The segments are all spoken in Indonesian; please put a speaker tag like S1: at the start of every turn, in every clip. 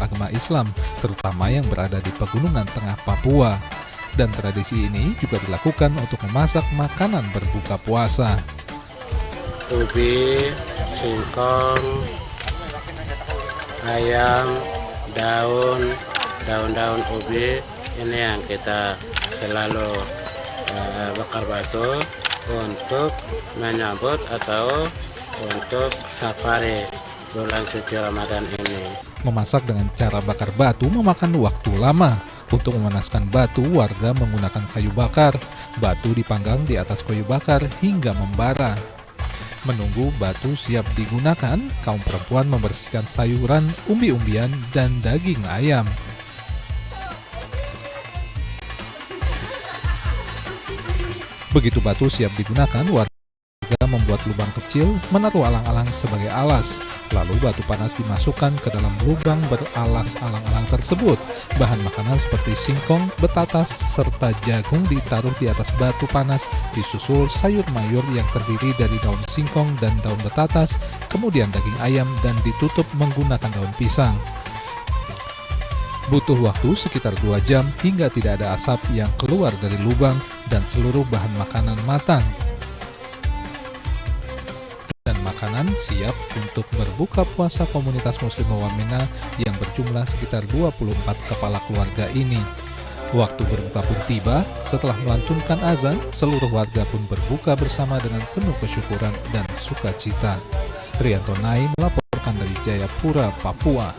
S1: beragama Islam, terutama yang berada di pegunungan tengah Papua. Dan tradisi ini juga dilakukan untuk memasak makanan berbuka puasa.
S2: Ubi, singkong, ayam, daun-daun ubi, ini yang kita selalu bakar batu untuk menyambut atau untuk safari bulan suci Ramadan ini.
S1: Memasak dengan cara bakar batu memakan waktu lama. Untuk memanaskan batu, warga menggunakan kayu bakar. Batu dipanggang di atas kayu bakar hingga membara. Menunggu batu siap digunakan, kaum perempuan membersihkan sayuran, umbi-umbian, dan daging ayam. Begitu batu siap digunakan, warga membuat lubang kecil, menaruh alang-alang sebagai alas. Lalu batu panas dimasukkan ke dalam lubang beralas alang-alang tersebut. Bahan makanan seperti singkong, betatas, serta jagung ditaruh di atas batu panas, disusul sayur mayur yang terdiri dari daun singkong dan daun betatas, kemudian daging ayam dan ditutup menggunakan daun pisang. Butuh waktu sekitar 2 jam hingga tidak ada asap yang keluar dari lubang dan seluruh bahan makanan matang. Dan makanan siap untuk berbuka puasa komunitas Muslim Wamena yang berjumlah sekitar 24 kepala keluarga ini. Waktu berbuka pun tiba, setelah melantunkan azan, seluruh warga pun berbuka bersama dengan penuh kesyukuran dan sukacita. Rianto Nai melaporkan dari Jayapura, Papua.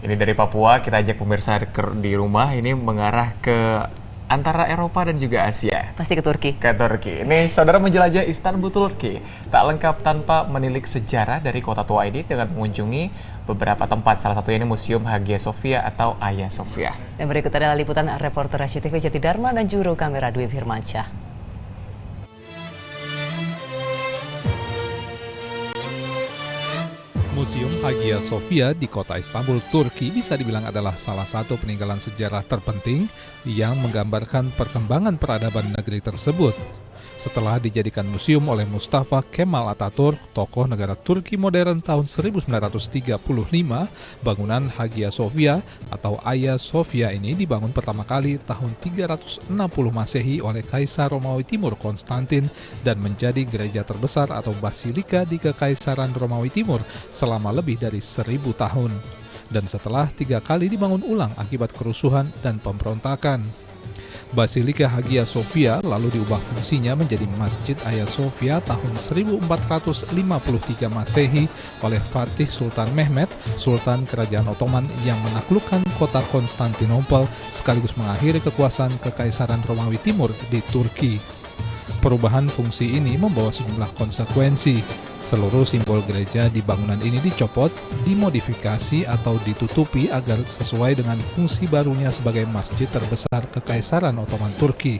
S3: Ini dari Papua, kita ajak pemirsa di rumah ini mengarah ke antara Eropa dan juga Asia.
S4: Pasti ke Turki.
S3: Ke Turki. Ini saudara menjelajah Istanbul, Turki. Tak lengkap tanpa menilik sejarah dari kota tua ini dengan mengunjungi beberapa tempat. Salah satunya ini Museum Hagia Sophia atau Hagia Sophia.
S4: Dan berikut adalah liputan reporter RCTV Jati Dharma dan juru kamera Dwi Firmansyah.
S1: Museum Hagia Sophia di kota Istanbul, Turki bisa dibilang adalah salah satu peninggalan sejarah terpenting yang menggambarkan perkembangan peradaban negeri tersebut. Setelah dijadikan museum oleh Mustafa Kemal Atatürk, tokoh negara Turki modern tahun 1935, bangunan Hagia Sophia atau Hagia Sophia ini dibangun pertama kali tahun 360 Masehi oleh Kaisar Romawi Timur Konstantin dan menjadi gereja terbesar atau basilika di Kekaisaran Romawi Timur selama lebih dari 1000 tahun. Dan setelah 3 kali dibangun ulang akibat kerusuhan dan pemberontakan. Basilika Hagia Sophia lalu diubah fungsinya menjadi Masjid Hagia Sophia tahun 1453 Masehi oleh Fatih Sultan Mehmed, Sultan Kerajaan Ottoman yang menaklukkan kota Konstantinopel sekaligus mengakhiri kekuasaan Kekaisaran Romawi Timur di Turki. Perubahan fungsi ini membawa sejumlah konsekuensi. Seluruh simbol gereja di bangunan ini dicopot, dimodifikasi atau ditutupi agar sesuai dengan fungsi barunya sebagai masjid terbesar Kekaisaran Ottoman Turki.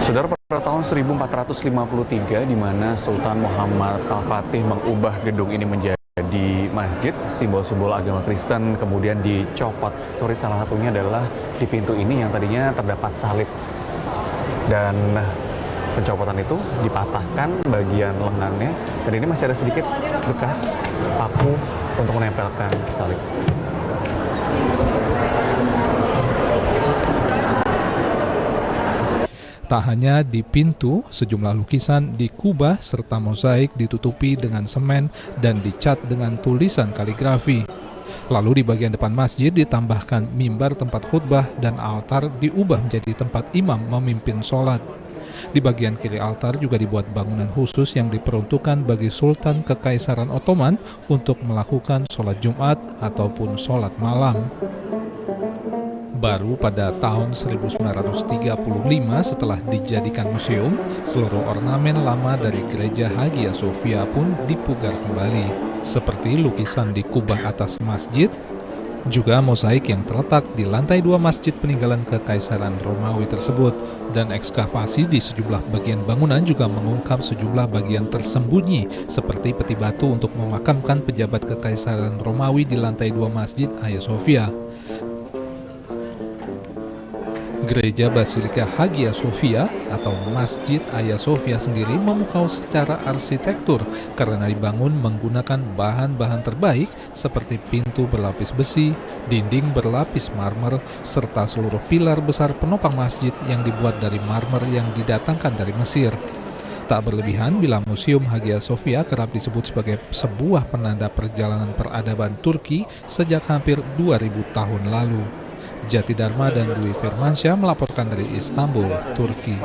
S5: Saudara, pada tahun 1453 di mana Sultan Muhammad Al-Fatih mengubah gedung ini menjadi masjid, simbol-simbol agama Kristen kemudian dicopot. Salah satunya adalah di pintu ini yang tadinya terdapat salib. Dan pencopotan itu dipatahkan bagian lengannya dan ini masih ada sedikit bekas paku untuk menempelkan salib.
S1: Tak hanya di pintu, sejumlah lukisan dikubah serta mozaik ditutupi dengan semen dan dicat dengan tulisan kaligrafi. Lalu di bagian depan masjid ditambahkan mimbar tempat khutbah dan altar diubah menjadi tempat imam memimpin sholat. Di bagian kiri altar juga dibuat bangunan khusus yang diperuntukkan bagi Sultan Kekaisaran Ottoman untuk melakukan sholat Jumat ataupun sholat malam. Baru pada tahun 1935 setelah dijadikan museum, seluruh ornamen lama dari gereja Hagia Sophia pun dipugar kembali. Seperti lukisan di kubah atas masjid, juga mozaik yang terletak di lantai 2 masjid peninggalan Kekaisaran Romawi tersebut, dan ekskavasi di sejumlah bagian bangunan juga mengungkap sejumlah bagian tersembunyi seperti peti batu untuk memakamkan pejabat Kekaisaran Romawi di lantai 2 masjid Hagia Sophia. Gereja Basilika Hagia Sophia atau Masjid Hagia Sophia sendiri memukau secara arsitektur karena dibangun menggunakan bahan-bahan terbaik seperti pintu berlapis besi, dinding berlapis marmer, serta seluruh pilar besar penopang masjid yang dibuat dari marmer yang didatangkan dari Mesir. Tak berlebihan bila Museum Hagia Sophia kerap disebut sebagai sebuah penanda perjalanan peradaban Turki sejak hampir 2000 tahun lalu. Jati Dharma dan Dwi Firmansyah melaporkan dari Istanbul, Turki.